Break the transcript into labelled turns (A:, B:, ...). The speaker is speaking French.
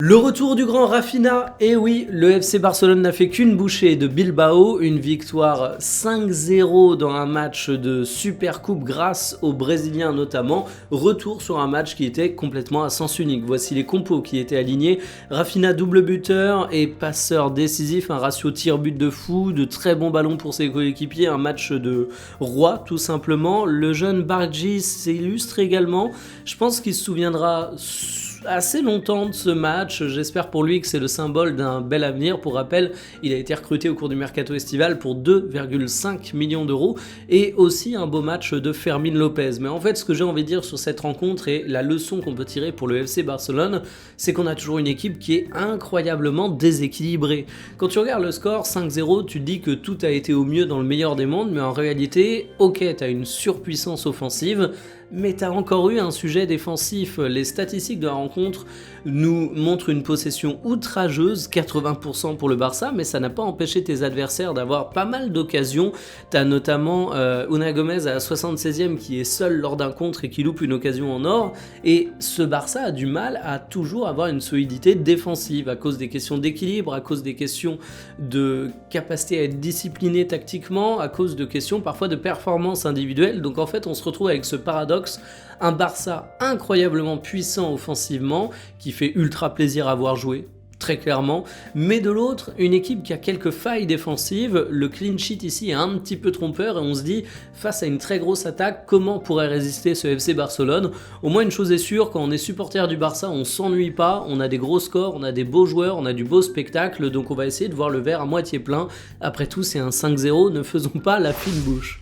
A: Le retour du grand Rafinha, et oui, le FC Barcelone n'a fait qu'une bouchée de Bilbao, une victoire 5-0 dans un match de Supercoupe grâce aux Brésiliens notamment, retour sur un match qui était complètement à sens unique. Voici les compos qui étaient alignés: Rafinha double buteur et passeur décisif, un ratio tir-but de fou, de très bons ballons pour ses coéquipiers, un match de roi tout simplement. Le jeune Bargi s'illustre également, je pense qu'il se souviendra assez longtemps de ce match. J'espère pour lui que c'est le symbole d'un bel avenir. Pour rappel, il a été recruté au cours du mercato estival pour 2,5 millions d'euros et aussi un beau match de Fermín López. Mais en fait, ce que j'ai envie de dire sur cette rencontre et la leçon qu'on peut tirer pour le FC Barcelone, c'est qu'on a toujours une équipe qui est incroyablement déséquilibrée. Quand tu regardes le score 5-0, tu te dis que tout a été au mieux dans le meilleur des mondes, mais en réalité, ok, tu as une surpuissance offensive, mais tu as encore eu un sujet défensif. Les statistiques de la rencontre nous montrent une possession outrageuse, 80% pour le Barça, mais ça n'a pas empêché tes adversaires d'avoir pas mal d'occasions. Tu as notamment Unai Gómez à la 76e qui est seul lors d'un contre et qui loupe une occasion en or, et ce Barça a du mal à toujours avoir une solidité défensive à cause des questions d'équilibre, à cause des questions de capacité à être discipliné tactiquement, à cause de questions parfois de performance individuelle. Donc en fait on se retrouve avec ce paradoxe: un Barça incroyablement puissant offensivement, qui fait ultra plaisir à voir jouer, très clairement, mais de l'autre, une équipe qui a quelques failles défensives. Le clean sheet ici est un petit peu trompeur et on se dit, face à une très grosse attaque, comment pourrait résister ce FC Barcelone? Au moins une chose est sûre, quand on est supporter du Barça, on s'ennuie pas, on a des gros scores, on a des beaux joueurs, on a du beau spectacle, donc on va essayer de voir le verre à moitié plein. Après tout, c'est un 5-0, ne faisons pas la fine bouche.